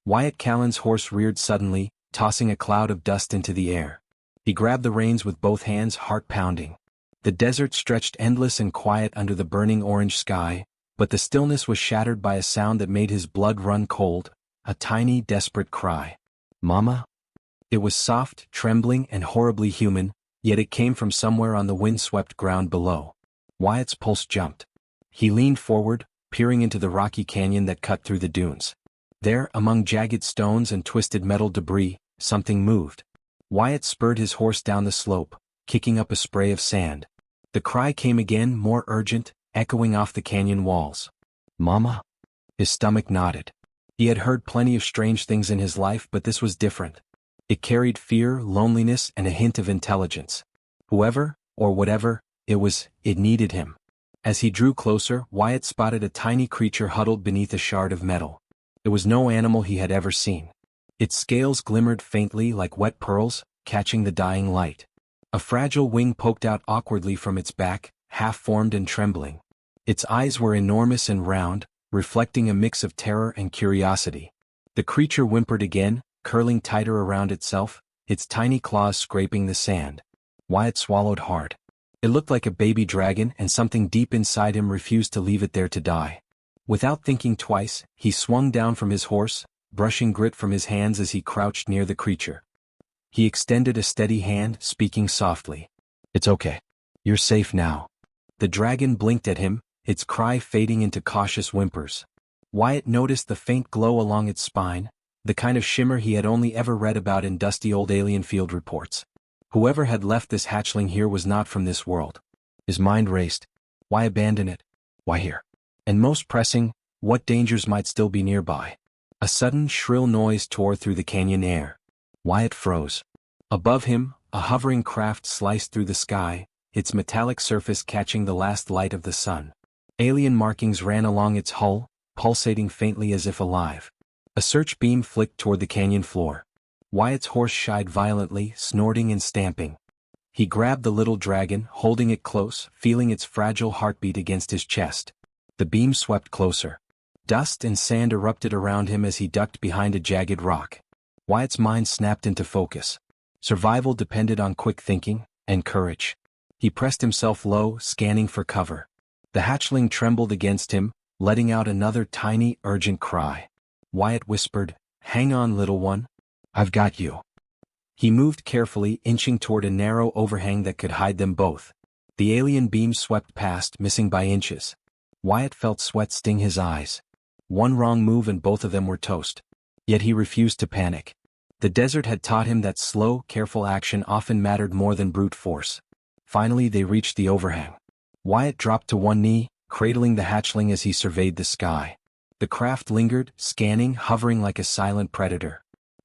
Wyatt Callan's horse reared suddenly, tossing a cloud of dust into the air. He grabbed the reins with both hands, heart pounding. The desert stretched endless and quiet under the burning orange sky, but the stillness was shattered by a sound that made his blood run cold, a tiny, desperate cry. "Mama?" It was soft, trembling, and horribly human, yet it came from somewhere on the wind-swept ground below. Wyatt's pulse jumped. He leaned forward, peering into the rocky canyon that cut through the dunes. There, among jagged stones and twisted metal debris, something moved. Wyatt spurred his horse down the slope, kicking up a spray of sand. The cry came again, more urgent, echoing off the canyon walls. "Mama?" His stomach knotted. He had heard plenty of strange things in his life, but this was different. It carried fear, loneliness, and a hint of intelligence. Whoever, or whatever, it needed him. As he drew closer, Wyatt spotted a tiny creature huddled beneath a shard of metal. It was no animal he had ever seen. Its scales glimmered faintly like wet pearls, catching the dying light. A fragile wing poked out awkwardly from its back, half-formed and trembling. Its eyes were enormous and round, reflecting a mix of terror and curiosity. The creature whimpered again, curling tighter around itself, its tiny claws scraping the sand. Wyatt swallowed hard. It looked like a baby dragon, and something deep inside him refused to leave it there to die. Without thinking twice, he swung down from his horse, brushing grit from his hands as he crouched near the creature. He extended a steady hand, speaking softly. "It's okay. You're safe now." The dragon blinked at him, its cry fading into cautious whimpers. Wyatt noticed the faint glow along its spine, the kind of shimmer he had only ever read about in dusty old alien field reports. Whoever had left this hatchling here was not from this world. His mind raced. Why abandon it? Why here? And most pressing, what dangers might still be nearby? A sudden shrill noise tore through the canyon air. Wyatt froze. Above him, a hovering craft sliced through the sky, its metallic surface catching the last light of the sun. Alien markings ran along its hull, pulsating faintly as if alive. A search beam flicked toward the canyon floor. Wyatt's horse shied violently, snorting and stamping. He grabbed the little dragon, holding it close, feeling its fragile heartbeat against his chest. The beam swept closer. Dust and sand erupted around him as he ducked behind a jagged rock. Wyatt's mind snapped into focus. Survival depended on quick thinking and courage. He pressed himself low, scanning for cover. The hatchling trembled against him, letting out another tiny, urgent cry. Wyatt whispered, "Hang on, little one. I've got you." He moved carefully, inching toward a narrow overhang that could hide them both. The alien beam swept past, missing by inches. Wyatt felt sweat sting his eyes. One wrong move and both of them were toast. Yet he refused to panic. The desert had taught him that slow, careful action often mattered more than brute force. Finally they reached the overhang. Wyatt dropped to one knee, cradling the hatchling as he surveyed the sky. The craft lingered, scanning, hovering like a silent predator.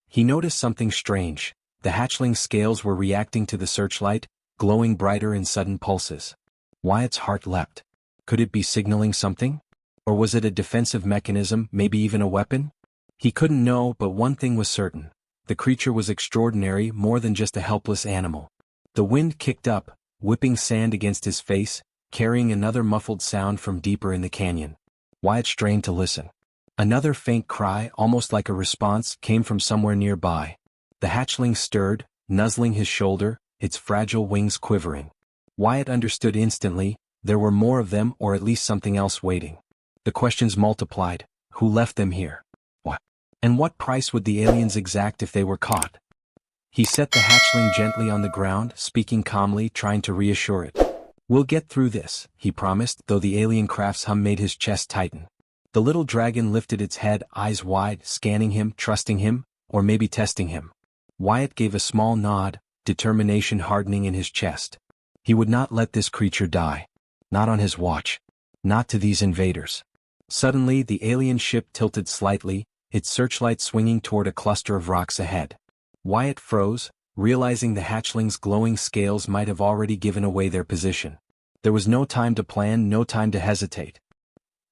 He noticed something strange. The hatchling's scales were reacting to the searchlight, glowing brighter in sudden pulses. Wyatt's heart leapt. Could it be signaling something? Or was it a defensive mechanism, maybe even a weapon? He couldn't know, but one thing was certain. The creature was extraordinary, more than just a helpless animal. The wind kicked up, whipping sand against his face, carrying another muffled sound from deeper in the canyon. Wyatt strained to listen. Another faint cry, almost like a response, came from somewhere nearby. The hatchling stirred, nuzzling his shoulder, its fragile wings quivering. Wyatt understood instantly, there were more of them, or at least something else waiting. The questions multiplied. Who left them here? What? And what price would the aliens exact if they were caught? He set the hatchling gently on the ground, speaking calmly, trying to reassure it. "We'll get through this," he promised, though the alien craft's hum made his chest tighten. The little dragon lifted its head, eyes wide, scanning him, trusting him, or maybe testing him. Wyatt gave a small nod, determination hardening in his chest. He would not let this creature die. Not on his watch. Not to these invaders. Suddenly the alien ship tilted slightly, its searchlight swinging toward a cluster of rocks ahead. Wyatt froze, realizing the hatchling's glowing scales might have already given away their position. There was no time to plan, no time to hesitate.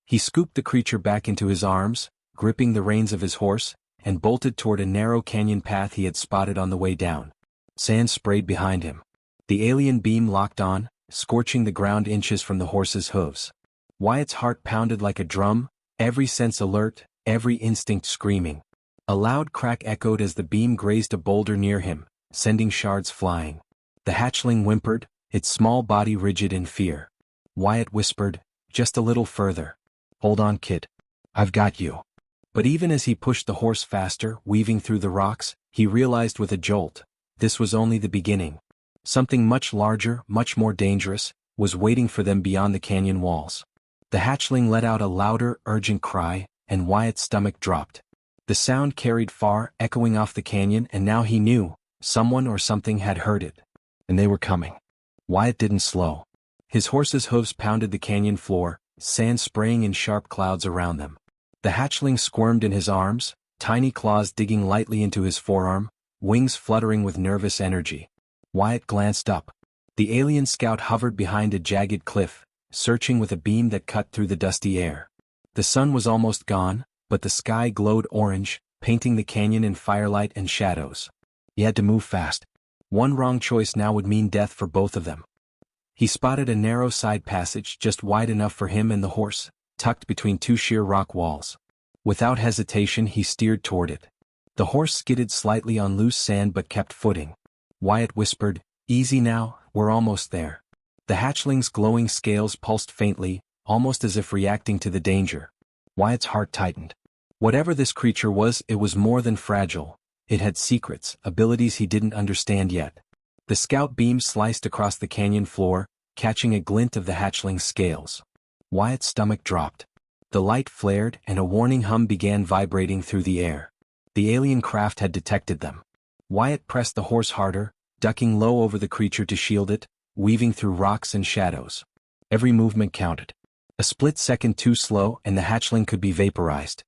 He scooped the creature back into his arms, gripping the reins of his horse, and bolted toward a narrow canyon path he had spotted on the way down. Sand sprayed behind him. The alien beam locked on, scorching the ground inches from the horse's hooves. Wyatt's heart pounded like a drum, every sense alert, every instinct screaming. A loud crack echoed as the beam grazed a boulder near him, sending shards flying. The hatchling whimpered, its small body rigid in fear. Wyatt whispered, "Just a little further. Hold on, kid. I've got you." But even as he pushed the horse faster, weaving through the rocks, he realized with a jolt, this was only the beginning. Something much larger, much more dangerous, was waiting for them beyond the canyon walls. The hatchling let out a louder, urgent cry, and Wyatt's stomach dropped. The sound carried far, echoing off the canyon, and now he knew, someone or something had heard it. And they were coming. Wyatt didn't slow. His horse's hooves pounded the canyon floor, sand spraying in sharp clouds around them. The hatchling squirmed in his arms, tiny claws digging lightly into his forearm, wings fluttering with nervous energy. Wyatt glanced up. The alien scout hovered behind a jagged cliff, searching with a beam that cut through the dusty air. The sun was almost gone, but the sky glowed orange, painting the canyon in firelight and shadows. He had to move fast. One wrong choice now would mean death for both of them. He spotted a narrow side passage just wide enough for him and the horse, tucked between two sheer rock walls. Without hesitation he steered toward it. The horse skidded slightly on loose sand but kept footing. Wyatt whispered, "Easy now, we're almost there." The hatchling's glowing scales pulsed faintly, almost as if reacting to the danger. Wyatt's heart tightened. Whatever this creature was, it was more than fragile. It had secrets, abilities he didn't understand yet. The scout beam sliced across the canyon floor, catching a glint of the hatchling's scales. Wyatt's stomach dropped. The light flared and a warning hum began vibrating through the air. The alien craft had detected them. Wyatt pressed the horse harder, ducking low over the creature to shield it, weaving through rocks and shadows. Every movement counted. A split second too slow and the hatchling could be vaporized.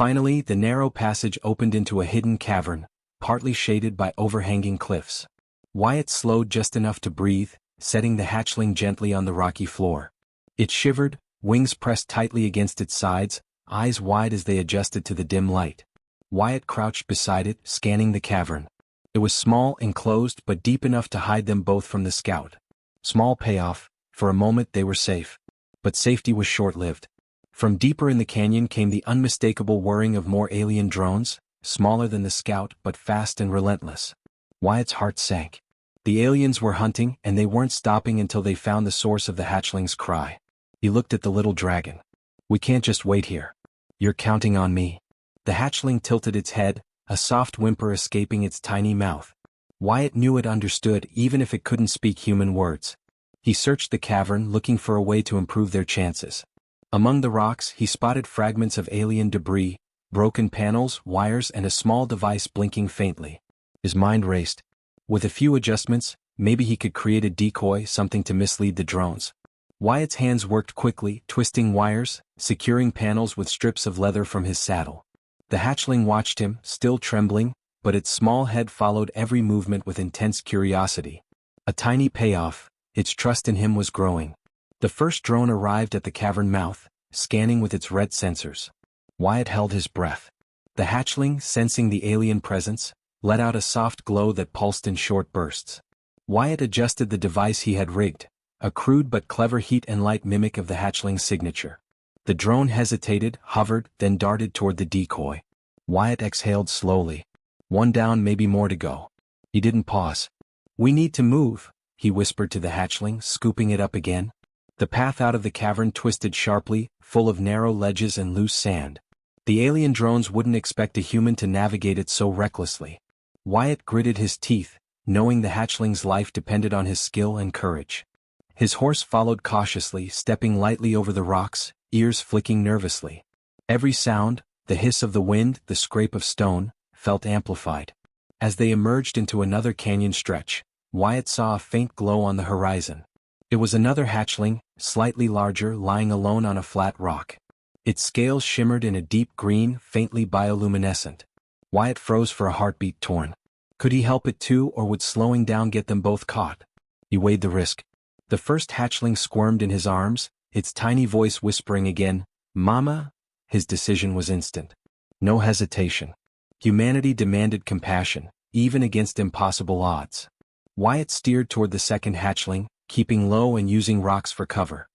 Finally, the narrow passage opened into a hidden cavern, partly shaded by overhanging cliffs. Wyatt slowed just enough to breathe, setting the hatchling gently on the rocky floor. It shivered, wings pressed tightly against its sides, eyes wide as they adjusted to the dim light. Wyatt crouched beside it, scanning the cavern. It was small, enclosed, but deep enough to hide them both from the scout. Small payoff, for a moment they were safe. But safety was short-lived. From deeper in the canyon came the unmistakable whirring of more alien drones, smaller than the scout but fast and relentless. Wyatt's heart sank. The aliens were hunting, and they weren't stopping until they found the source of the hatchling's cry. He looked at the little dragon. "We can't just wait here. You're counting on me." The hatchling tilted its head, a soft whimper escaping its tiny mouth. Wyatt knew it understood even if it couldn't speak human words. He searched the cavern looking for a way to improve their chances. Among the rocks he spotted fragments of alien debris, broken panels, wires and a small device blinking faintly. His mind raced. With a few adjustments, maybe he could create a decoy, something to mislead the drones. Wyatt's hands worked quickly, twisting wires, securing panels with strips of leather from his saddle. The hatchling watched him, still trembling, but its small head followed every movement with intense curiosity. A tiny payoff, its trust in him was growing. The first drone arrived at the cavern mouth, scanning with its red sensors. Wyatt held his breath. The hatchling, sensing the alien presence, let out a soft glow that pulsed in short bursts. Wyatt adjusted the device he had rigged, a crude but clever heat and light mimic of the hatchling's signature. The drone hesitated, hovered, then darted toward the decoy. Wyatt exhaled slowly. One down, maybe more to go. He didn't pause. "We need to move," he whispered to the hatchling, scooping it up again. The path out of the cavern twisted sharply, full of narrow ledges and loose sand. The alien drones wouldn't expect a human to navigate it so recklessly. Wyatt gritted his teeth, knowing the hatchling's life depended on his skill and courage. His horse followed cautiously, stepping lightly over the rocks, ears flicking nervously. Every sound, the hiss of the wind, the scrape of stone, felt amplified. As they emerged into another canyon stretch, Wyatt saw a faint glow on the horizon. It was another hatchling, slightly larger, lying alone on a flat rock. Its scales shimmered in a deep green, faintly bioluminescent. Wyatt froze for a heartbeat torn. Could he help it too, or would slowing down get them both caught? He weighed the risk. The first hatchling squirmed in his arms, its tiny voice whispering again, "Mama?" His decision was instant. No hesitation. Humanity demanded compassion, even against impossible odds. Wyatt steered toward the second hatchling, keeping low and using rocks for cover.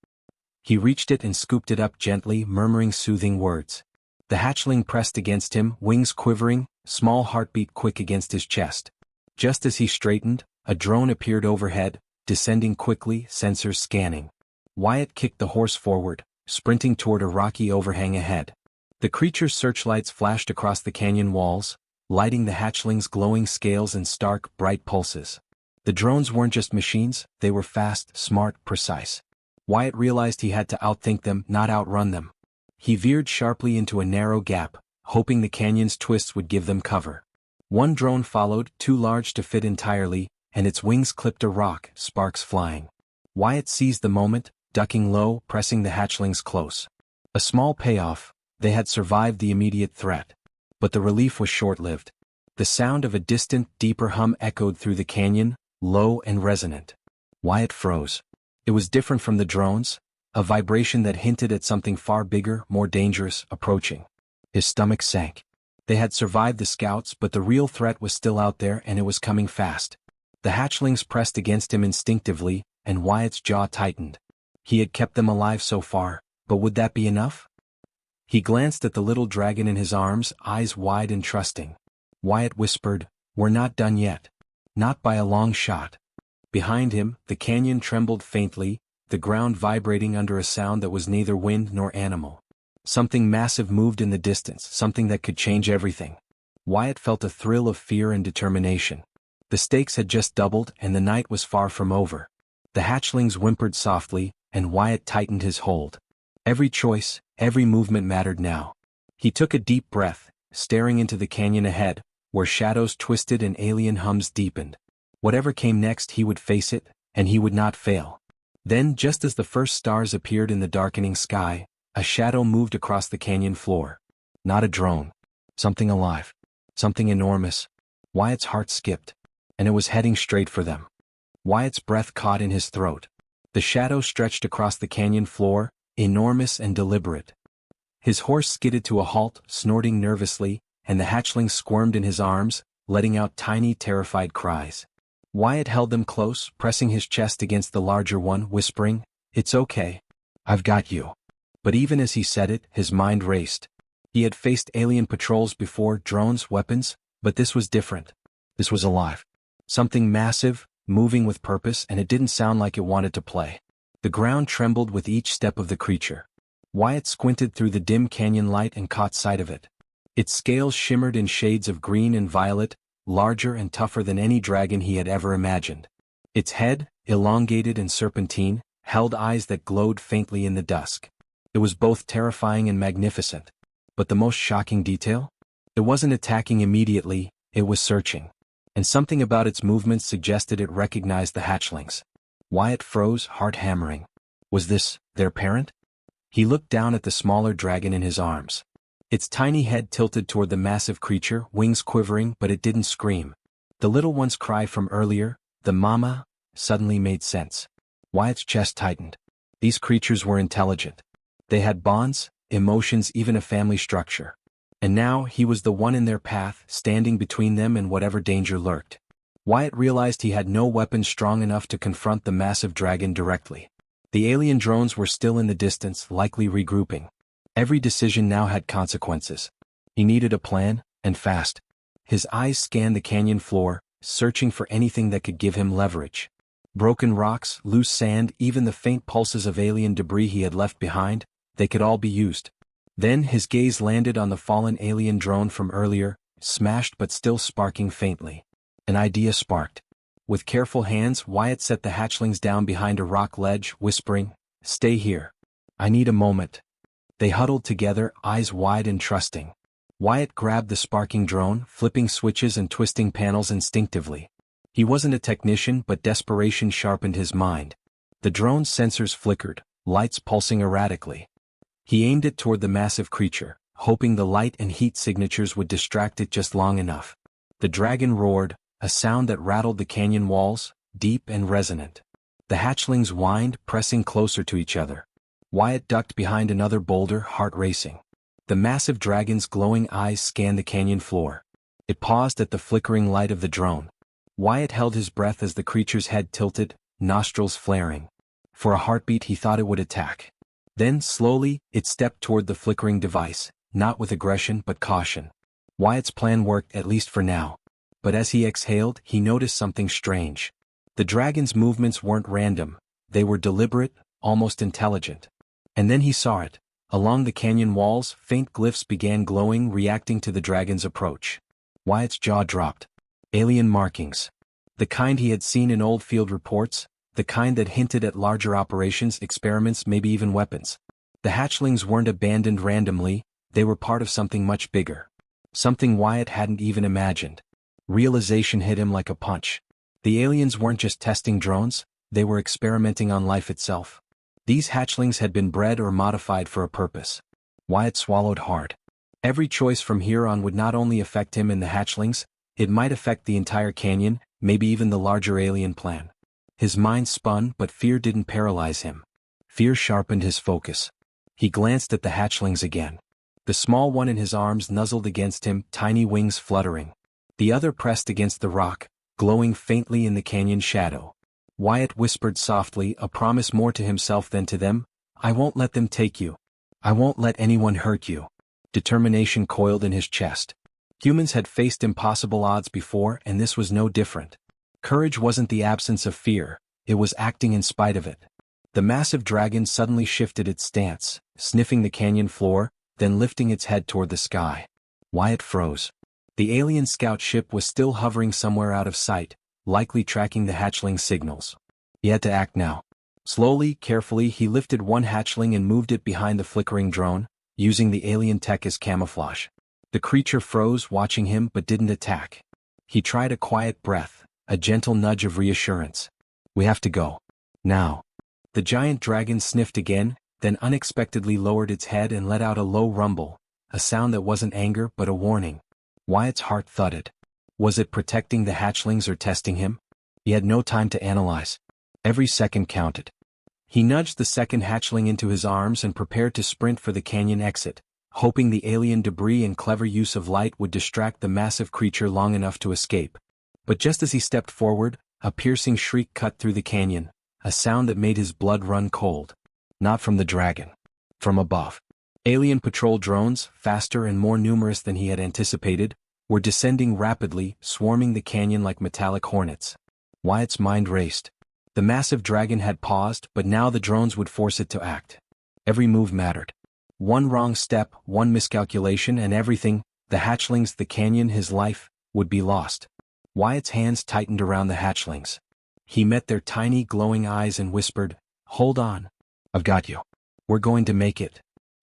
He reached it and scooped it up gently, murmuring soothing words. The hatchling pressed against him, wings quivering, small heartbeat quick against his chest. Just as he straightened, a drone appeared overhead, descending quickly, sensors scanning. Wyatt kicked the horse forward, sprinting toward a rocky overhang ahead. The creature's searchlights flashed across the canyon walls, lighting the hatchling's glowing scales and stark, bright pulses. The drones weren't just machines, they were fast, smart, precise. Wyatt realized he had to outthink them, not outrun them. He veered sharply into a narrow gap, hoping the canyon's twists would give them cover. One drone followed, too large to fit entirely, and its wings clipped a rock, sparks flying. Wyatt seized the moment, ducking low, pressing the hatchlings close. A small payoff, they had survived the immediate threat. But the relief was short-lived. The sound of a distant, deeper hum echoed through the canyon, low and resonant. Wyatt froze. It was different from the drones, a vibration that hinted at something far bigger, more dangerous, approaching. His stomach sank. They had survived the scouts, but the real threat was still out there and it was coming fast. The hatchlings pressed against him instinctively, and Wyatt's jaw tightened. He had kept them alive so far, but would that be enough? He glanced at the little dragon in his arms, eyes wide and trusting. Wyatt whispered, "We're not done yet." Not by a long shot. Behind him, the canyon trembled faintly, the ground vibrating under a sound that was neither wind nor animal. Something massive moved in the distance, something that could change everything. Wyatt felt a thrill of fear and determination. The stakes had just doubled and the night was far from over. The hatchlings whimpered softly, and Wyatt tightened his hold. Every choice, every movement mattered now. He took a deep breath, staring into the canyon ahead, where shadows twisted and alien hums deepened. Whatever came next he would face it, and he would not fail. Then, just as the first stars appeared in the darkening sky, a shadow moved across the canyon floor. Not a drone. Something alive. Something enormous. Wyatt's heart skipped. And it was heading straight for them. Wyatt's breath caught in his throat. The shadow stretched across the canyon floor, enormous and deliberate. His horse skidded to a halt, snorting nervously, and the hatchling squirmed in his arms, letting out tiny, terrified cries. Wyatt held them close, pressing his chest against the larger one, whispering, "It's okay. I've got you." But even as he said it, his mind raced. He had faced alien patrols before, drones, weapons, but this was different. This was alive. Something massive, moving with purpose, and it didn't sound like it wanted to play. The ground trembled with each step of the creature. Wyatt squinted through the dim canyon light and caught sight of it. Its scales shimmered in shades of green and violet, larger and tougher than any dragon he had ever imagined. Its head, elongated and serpentine, held eyes that glowed faintly in the dusk. It was both terrifying and magnificent. But the most shocking detail? It wasn't attacking immediately, it was searching. And something about its movements suggested it recognized the hatchlings. Wyatt froze, heart hammering. Was this their parent? He looked down at the smaller dragon in his arms. Its tiny head tilted toward the massive creature, wings quivering, but it didn't scream. The little one's cry from earlier, the mama, suddenly made sense. Wyatt's chest tightened. These creatures were intelligent. They had bonds, emotions, even a family structure. And now he was the one in their path, standing between them and whatever danger lurked. Wyatt realized he had no weapon strong enough to confront the massive dragon directly. The alien drones were still in the distance, likely regrouping. Every decision now had consequences. He needed a plan, and fast. His eyes scanned the canyon floor, searching for anything that could give him leverage. Broken rocks, loose sand, even the faint pulses of alien debris he had left behind, they could all be used. Then his gaze landed on the fallen alien drone from earlier, smashed but still sparking faintly. An idea sparked. With careful hands, Wyatt set the hatchlings down behind a rock ledge, whispering, "Stay here. I need a moment." They huddled together, eyes wide and trusting. Wyatt grabbed the sparking drone, flipping switches and twisting panels instinctively. He wasn't a technician, but desperation sharpened his mind. The drone's sensors flickered, lights pulsing erratically. He aimed it toward the massive creature, hoping the light and heat signatures would distract it just long enough. The dragon roared, a sound that rattled the canyon walls, deep and resonant. The hatchlings whined, pressing closer to each other. Wyatt ducked behind another boulder, heart racing. The massive dragon's glowing eyes scanned the canyon floor. It paused at the flickering light of the drone. Wyatt held his breath as the creature's head tilted, nostrils flaring. For a heartbeat he thought it would attack. Then, slowly, it stepped toward the flickering device, not with aggression but caution. Wyatt's plan worked, at least for now. But as he exhaled, he noticed something strange. The dragon's movements weren't random, they were deliberate, almost intelligent. And then he saw it. Along the canyon walls, faint glyphs began glowing, reacting to the dragon's approach. Wyatt's jaw dropped. Alien markings. The kind he had seen in old field reports, the kind that hinted at larger operations, experiments, maybe even weapons. The hatchlings weren't abandoned randomly, they were part of something much bigger. Something Wyatt hadn't even imagined. Realization hit him like a punch. The aliens weren't just testing drones, they were experimenting on life itself. These hatchlings had been bred or modified for a purpose. Wyatt swallowed hard. Every choice from here on would not only affect him and the hatchlings, it might affect the entire canyon, maybe even the larger alien plan. His mind spun, but fear didn't paralyze him. Fear sharpened his focus. He glanced at the hatchlings again. The small one in his arms nuzzled against him, tiny wings fluttering. The other pressed against the rock, glowing faintly in the canyon shadow. Wyatt whispered softly, a promise more to himself than to them, "I won't let them take you. I won't let anyone hurt you." Determination coiled in his chest. Humans had faced impossible odds before, and this was no different. Courage wasn't the absence of fear, it was acting in spite of it. The massive dragon suddenly shifted its stance, sniffing the canyon floor, then lifting its head toward the sky. Wyatt froze. The alien scout ship was still hovering somewhere out of sight, likely tracking the hatchling signals. He had to act now. Slowly, carefully, he lifted one hatchling and moved it behind the flickering drone, using the alien tech as camouflage. The creature froze, watching him, but didn't attack. He tried a quiet breath, a gentle nudge of reassurance. "We have to go. Now." The giant dragon sniffed again, then unexpectedly lowered its head and let out a low rumble, a sound that wasn't anger but a warning. Wyatt's heart thudded. Was it protecting the hatchlings or testing him? He had no time to analyze. Every second counted. He nudged the second hatchling into his arms and prepared to sprint for the canyon exit, hoping the alien debris and clever use of light would distract the massive creature long enough to escape. But just as he stepped forward, a piercing shriek cut through the canyon, a sound that made his blood run cold. Not from the dragon. From above. Alien patrol drones, faster and more numerous than he had anticipated, were descending rapidly, swarming the canyon like metallic hornets. Wyatt's mind raced. The massive dragon had paused, but now the drones would force it to act. Every move mattered. One wrong step, one miscalculation, and everything, the hatchlings, the canyon, his life, would be lost. Wyatt's hands tightened around the hatchlings. He met their tiny, glowing eyes and whispered, "Hold on. I've got you. We're going to make it."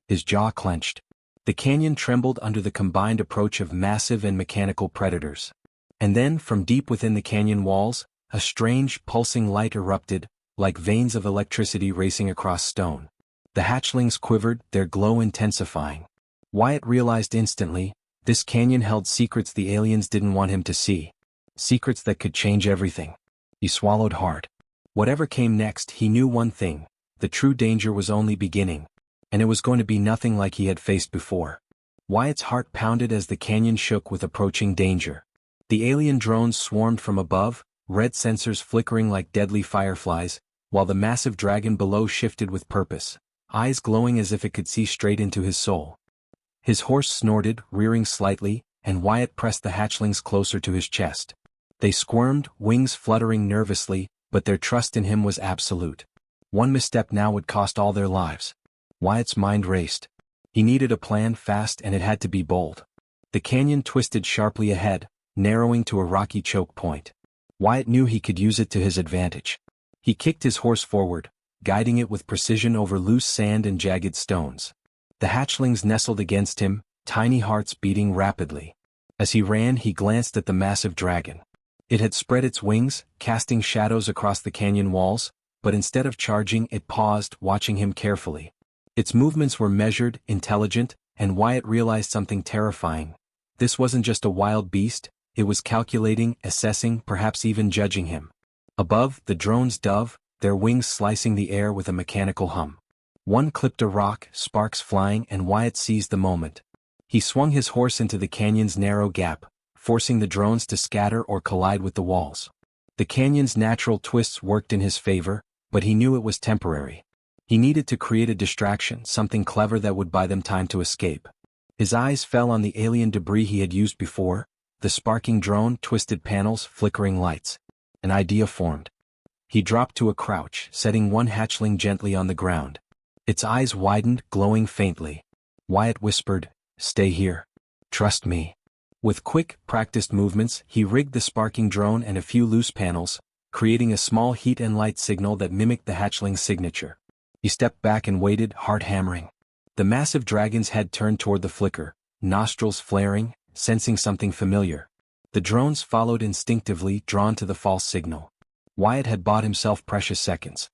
His jaw clenched. The canyon trembled under the combined approach of massive and mechanical predators. And then, from deep within the canyon walls, a strange, pulsing light erupted, like veins of electricity racing across stone. The hatchlings quivered, their glow intensifying. Wyatt realized instantly, this canyon held secrets the aliens didn't want him to see. Secrets that could change everything. He swallowed hard. Whatever came next, he knew one thing: the true danger was only beginning. And it was going to be nothing like he had faced before. Wyatt's heart pounded as the canyon shook with approaching danger. The alien drones swarmed from above, red sensors flickering like deadly fireflies, while the massive dragon below shifted with purpose, eyes glowing as if it could see straight into his soul. His horse snorted, rearing slightly, and Wyatt pressed the hatchlings closer to his chest. They squirmed, wings fluttering nervously, but their trust in him was absolute. One misstep now would cost all their lives. Wyatt's mind raced. He needed a plan fast, and it had to be bold. The canyon twisted sharply ahead, narrowing to a rocky choke point. Wyatt knew he could use it to his advantage. He kicked his horse forward, guiding it with precision over loose sand and jagged stones. The hatchlings nestled against him, tiny hearts beating rapidly. As he ran, he glanced at the massive dragon. It had spread its wings, casting shadows across the canyon walls, but instead of charging, it paused, watching him carefully. Its movements were measured, intelligent, and Wyatt realized something terrifying. This wasn't just a wild beast, it was calculating, assessing, perhaps even judging him. Above, the drones dove, their wings slicing the air with a mechanical hum. One clipped a rock, sparks flying, and Wyatt seized the moment. He swung his horse into the canyon's narrow gap, forcing the drones to scatter or collide with the walls. The canyon's natural twists worked in his favor, but he knew it was temporary. He needed to create a distraction, something clever that would buy them time to escape. His eyes fell on the alien debris he had used before, the sparking drone, twisted panels, flickering lights. An idea formed. He dropped to a crouch, setting one hatchling gently on the ground. Its eyes widened, glowing faintly. Wyatt whispered, "Stay here. Trust me." With quick, practiced movements, he rigged the sparking drone and a few loose panels, creating a small heat and light signal that mimicked the hatchling's signature. He stepped back and waited, heart hammering. The massive dragon's head turned toward the flicker, nostrils flaring, sensing something familiar. The drones followed instinctively, drawn to the false signal. Wyatt had bought himself precious seconds.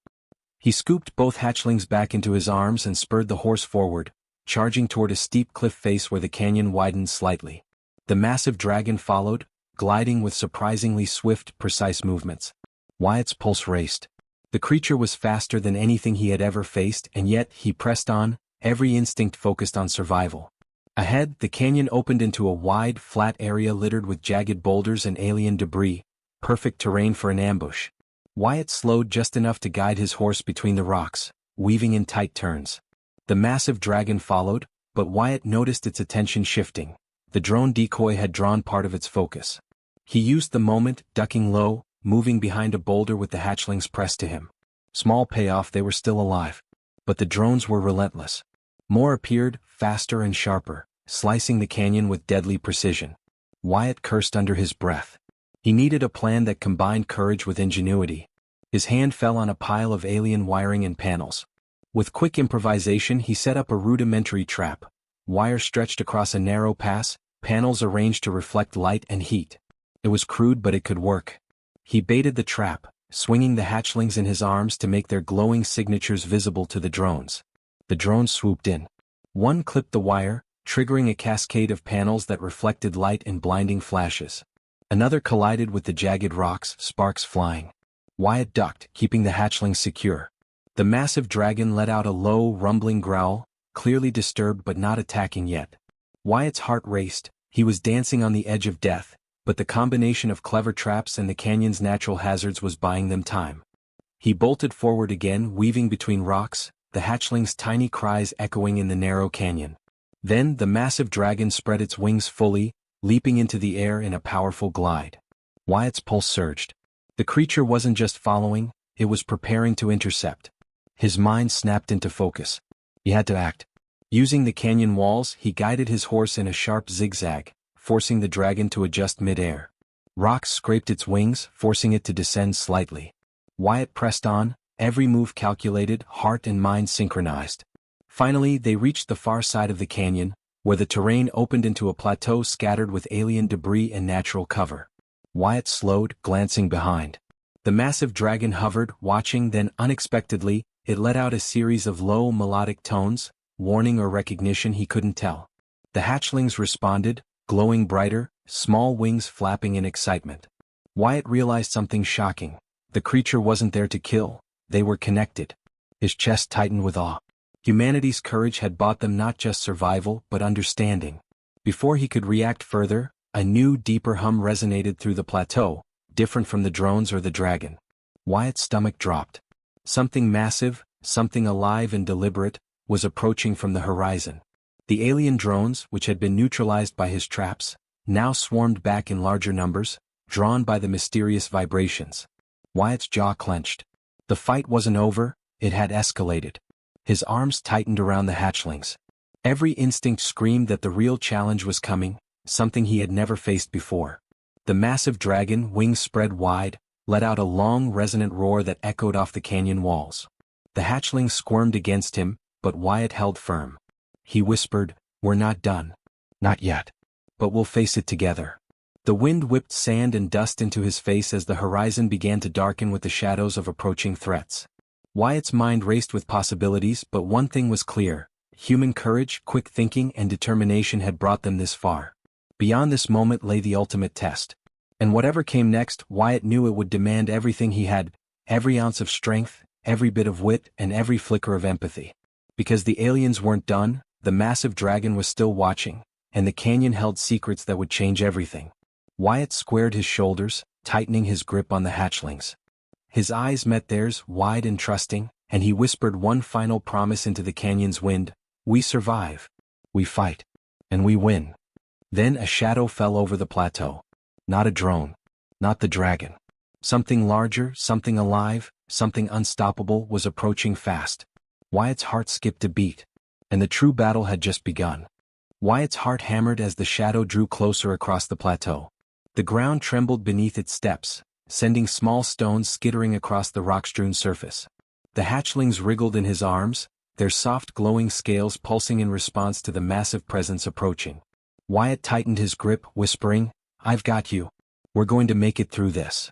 He scooped both hatchlings back into his arms and spurred the horse forward, charging toward a steep cliff face where the canyon widened slightly. The massive dragon followed, gliding with surprisingly swift, precise movements. Wyatt's pulse raced. The creature was faster than anything he had ever faced, and yet he pressed on, every instinct focused on survival. Ahead, the canyon opened into a wide, flat area littered with jagged boulders and alien debris, perfect terrain for an ambush. Wyatt slowed just enough to guide his horse between the rocks, weaving in tight turns. The massive dragon followed, but Wyatt noticed its attention shifting. The drone decoy had drawn part of its focus. He used the moment, ducking low, moving behind a boulder with the hatchlings pressed to him. Small payoff, they were still alive. But the drones were relentless. More appeared, faster and sharper, slicing the canyon with deadly precision. Wyatt cursed under his breath. He needed a plan that combined courage with ingenuity. His hand fell on a pile of alien wiring and panels. With quick improvisation, he set up a rudimentary trap. Wire stretched across a narrow pass, panels arranged to reflect light and heat. It was crude, but it could work. He baited the trap, swinging the hatchlings in his arms to make their glowing signatures visible to the drones. The drones swooped in. One clipped the wire, triggering a cascade of panels that reflected light in blinding flashes. Another collided with the jagged rocks, sparks flying. Wyatt ducked, keeping the hatchlings secure. The massive dragon let out a low, rumbling growl, clearly disturbed but not attacking yet. Wyatt's heart raced. He was dancing on the edge of death, but the combination of clever traps and the canyon's natural hazards was buying them time. He bolted forward again, weaving between rocks, the hatchlings' tiny cries echoing in the narrow canyon. Then the massive dragon spread its wings fully, leaping into the air in a powerful glide. Wyatt's pulse surged. The creature wasn't just following, it was preparing to intercept. His mind snapped into focus. He had to act. Using the canyon walls, he guided his horse in a sharp zigzag, forcing the dragon to adjust mid-air. Rocks scraped its wings, forcing it to descend slightly. Wyatt pressed on, every move calculated, heart and mind synchronized. Finally, they reached the far side of the canyon, where the terrain opened into a plateau scattered with alien debris and natural cover. Wyatt slowed, glancing behind. The massive dragon hovered, watching, then unexpectedly, it let out a series of low, melodic tones, warning or recognition he couldn't tell. The hatchlings responded, glowing brighter, small wings flapping in excitement. Wyatt realized something shocking. The creature wasn't there to kill, they were connected. His chest tightened with awe. Humanity's courage had bought them not just survival, but understanding. Before he could react further, a new, deeper hum resonated through the plateau, different from the drones or the dragon. Wyatt's stomach dropped. Something massive, something alive and deliberate, was approaching from the horizon. The alien drones, which had been neutralized by his traps, now swarmed back in larger numbers, drawn by the mysterious vibrations. Wyatt's jaw clenched. The fight wasn't over, it had escalated. His arms tightened around the hatchlings. Every instinct screamed that the real challenge was coming, something he had never faced before. The massive dragon, wings spread wide, let out a long, resonant roar that echoed off the canyon walls. The hatchlings squirmed against him, but Wyatt held firm. He whispered, "We're not done. Not yet. But we'll face it together." The wind whipped sand and dust into his face as the horizon began to darken with the shadows of approaching threats. Wyatt's mind raced with possibilities, but one thing was clear. Human courage, quick thinking, and determination had brought them this far. Beyond this moment lay the ultimate test. And whatever came next, Wyatt knew it would demand everything he had, every ounce of strength, every bit of wit, and every flicker of empathy. Because the aliens weren't done, the massive dragon was still watching, and the canyon held secrets that would change everything. Wyatt squared his shoulders, tightening his grip on the hatchlings. His eyes met theirs, wide and trusting, and he whispered one final promise into the canyon's wind: "We survive. We fight. And we win. Then a shadow fell over the plateau. Not a drone. Not the dragon. Something larger, something alive, something unstoppable was approaching fast. Wyatt's heart skipped a beat. And the true battle had just begun. Wyatt's heart hammered as the shadow drew closer across the plateau. The ground trembled beneath its steps, sending small stones skittering across the rock-strewn surface. The hatchlings wriggled in his arms, their soft glowing scales pulsing in response to the massive presence approaching. Wyatt tightened his grip, whispering, "I've got you. We're going to make it through this."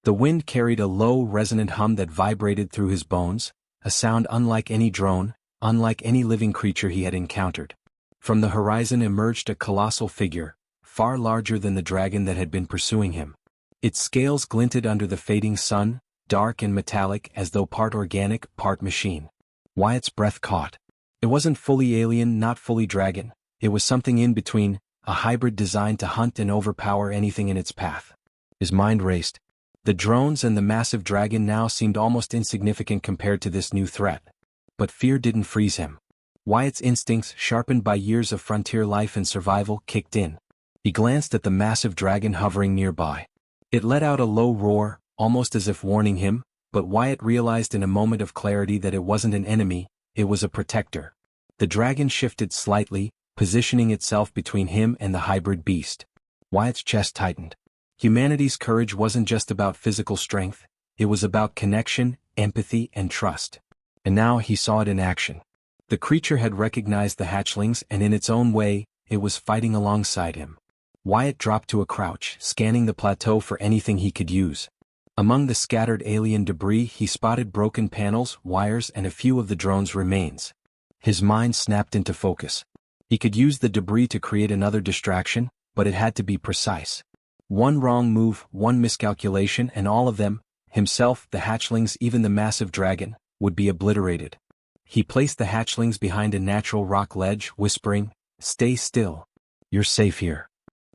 The wind carried a low, resonant hum that vibrated through his bones, a sound unlike any drone, unlike any living creature he had encountered. From the horizon emerged a colossal figure, far larger than the dragon that had been pursuing him. Its scales glinted under the fading sun, dark and metallic as though part organic, part machine. Wyatt's breath caught. It wasn't fully alien, not fully dragon. It was something in between, a hybrid designed to hunt and overpower anything in its path. His mind raced. The drones and the massive dragon now seemed almost insignificant compared to this new threat. But fear didn't freeze him. Wyatt's instincts, sharpened by years of frontier life and survival, kicked in. He glanced at the massive dragon hovering nearby. It let out a low roar, almost as if warning him, but Wyatt realized in a moment of clarity that it wasn't an enemy, it was a protector. The dragon shifted slightly, positioning itself between him and the hybrid beast. Wyatt's chest tightened. Humanity's courage wasn't just about physical strength, it was about connection, empathy, and trust. And now he saw it in action. The creature had recognized the hatchlings and in its own way, it was fighting alongside him. Wyatt dropped to a crouch, scanning the plateau for anything he could use. Among the scattered alien debris he spotted broken panels, wires, and a few of the drone's remains. His mind snapped into focus. He could use the debris to create another distraction, but it had to be precise. One wrong move, one miscalculation, and all of them, himself, the hatchlings, even the massive dragon, would be obliterated. He placed the hatchlings behind a natural rock ledge, whispering, "Stay still. You're safe here."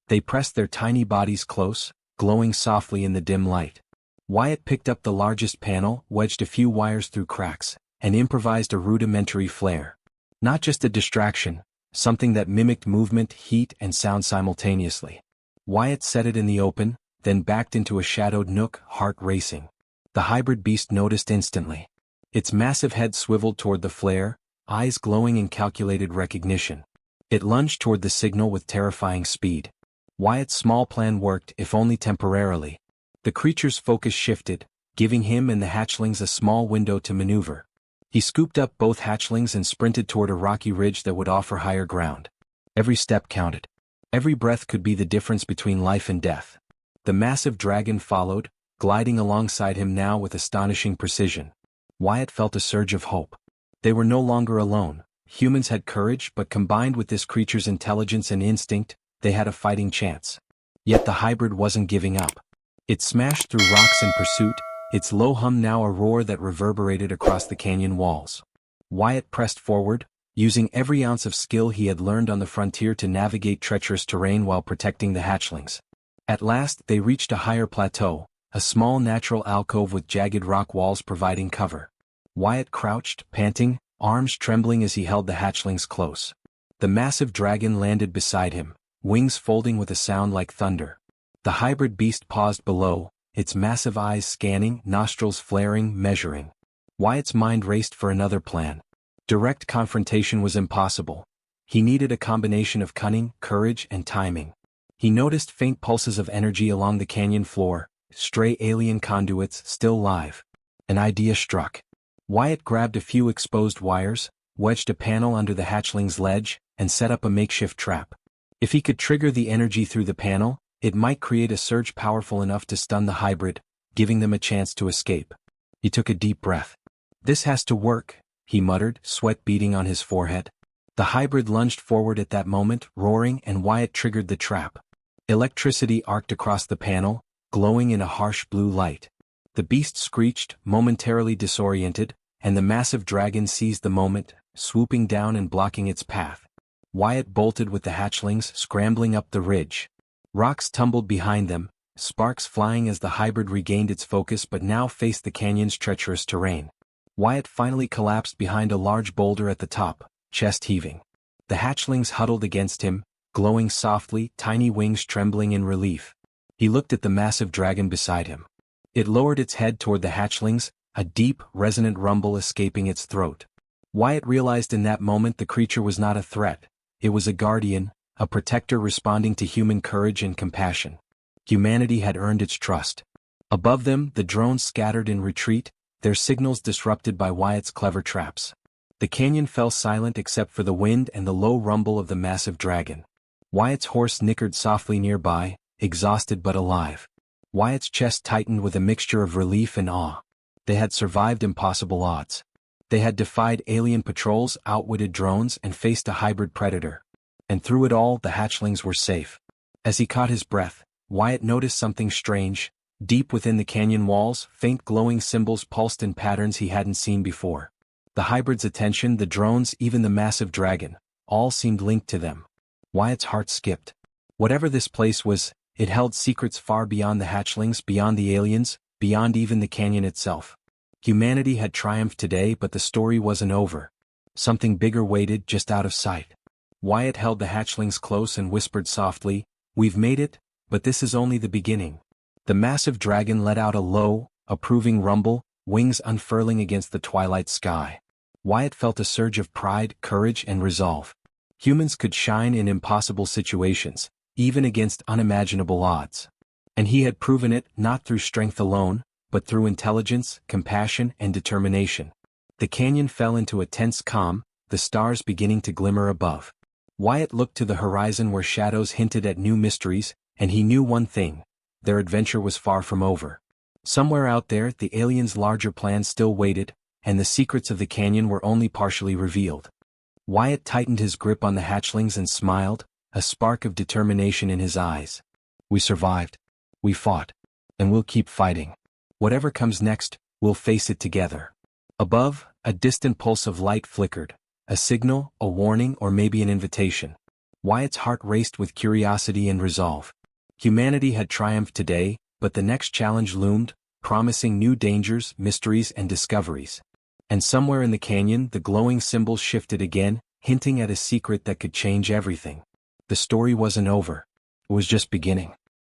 They pressed their tiny bodies close, glowing softly in the dim light. Wyatt picked up the largest panel, wedged a few wires through cracks, and improvised a rudimentary flare. Not just a distraction, something that mimicked movement, heat, and sound simultaneously. Wyatt set it in the open, then backed into a shadowed nook, heart racing. The hybrid beast noticed instantly. Its massive head swiveled toward the flare, eyes glowing in calculated recognition. It lunged toward the signal with terrifying speed. Wyatt's small plan worked, if only temporarily. The creature's focus shifted, giving him and the hatchlings a small window to maneuver. He scooped up both hatchlings and sprinted toward a rocky ridge that would offer higher ground. Every step counted. Every breath could be the difference between life and death. The massive dragon followed, gliding alongside him now with astonishing precision. Wyatt felt a surge of hope. They were no longer alone. Humans had courage, but combined with this creature's intelligence and instinct, they had a fighting chance. Yet the hybrid wasn't giving up. It smashed through rocks in pursuit, its low hum now a roar that reverberated across the canyon walls. Wyatt pressed forward, using every ounce of skill he had learned on the frontier to navigate treacherous terrain while protecting the hatchlings. At last they reached a higher plateau, a small natural alcove with jagged rock walls providing cover. Wyatt crouched, panting, arms trembling as he held the hatchlings close. The massive dragon landed beside him, wings folding with a sound like thunder. The hybrid beast paused below, its massive eyes scanning, nostrils flaring, measuring. Wyatt's mind raced for another plan. Direct confrontation was impossible. He needed a combination of cunning, courage, and timing. He noticed faint pulses of energy along the canyon floor, stray alien conduits still live. An idea struck. Wyatt grabbed a few exposed wires, wedged a panel under the hatchling's ledge, and set up a makeshift trap. If he could trigger the energy through the panel, it might create a surge powerful enough to stun the hybrid, giving them a chance to escape. He took a deep breath. "This has to work," he muttered, sweat beading on his forehead. The hybrid lunged forward at that moment, roaring, and Wyatt triggered the trap. Electricity arced across the panel, glowing in a harsh blue light. The beast screeched, momentarily disoriented, and the massive dragon seized the moment, swooping down and blocking its path. Wyatt bolted with the hatchlings, scrambling up the ridge. Rocks tumbled behind them, sparks flying as the hybrid regained its focus but now faced the canyon's treacherous terrain. Wyatt finally collapsed behind a large boulder at the top, chest heaving. The hatchlings huddled against him, glowing softly, tiny wings trembling in relief. He looked at the massive dragon beside him. It lowered its head toward the hatchlings, a deep, resonant rumble escaping its throat. Wyatt realized in that moment the creature was not a threat. It was a guardian, a protector responding to human courage and compassion. Humanity had earned its trust. Above them, the drones scattered in retreat, their signals disrupted by Wyatt's clever traps. The canyon fell silent except for the wind and the low rumble of the massive dragon. Wyatt's horse nickered softly nearby, exhausted but alive. Wyatt's chest tightened with a mixture of relief and awe. They had survived impossible odds. They had defied alien patrols, outwitted drones, and faced a hybrid predator. And through it all, the hatchlings were safe. As he caught his breath, Wyatt noticed something strange. Deep within the canyon walls, faint glowing symbols pulsed in patterns he hadn't seen before. The hybrid's attention, the drones, even the massive dragon, all seemed linked to them. Wyatt's heart skipped. Whatever this place was, it held secrets far beyond the hatchlings, beyond the aliens, beyond even the canyon itself. Humanity had triumphed today, but the story wasn't over. Something bigger waited just out of sight. Wyatt held the hatchlings close and whispered softly, "We've made it, but this is only the beginning." The massive dragon let out a low, approving rumble, wings unfurling against the twilight sky. Wyatt felt a surge of pride, courage, and resolve. Humans could shine in impossible situations, even against unimaginable odds. And he had proven it, not through strength alone, but through intelligence, compassion, and determination. The canyon fell into a tense calm, the stars beginning to glimmer above. Wyatt looked to the horizon where shadows hinted at new mysteries, and he knew one thing: their adventure was far from over. Somewhere out there, the aliens' larger plans still waited, and the secrets of the canyon were only partially revealed. Wyatt tightened his grip on the hatchlings and smiled, a spark of determination in his eyes. "We survived. We fought. And we'll keep fighting. Whatever comes next, we'll face it together." Above, a distant pulse of light flickered, a signal, a warning, or maybe an invitation. Wyatt's heart raced with curiosity and resolve. Humanity had triumphed today, but the next challenge loomed, promising new dangers, mysteries, and discoveries. And somewhere in the canyon, the glowing symbols shifted again, hinting at a secret that could change everything. The story wasn't over. It was just beginning.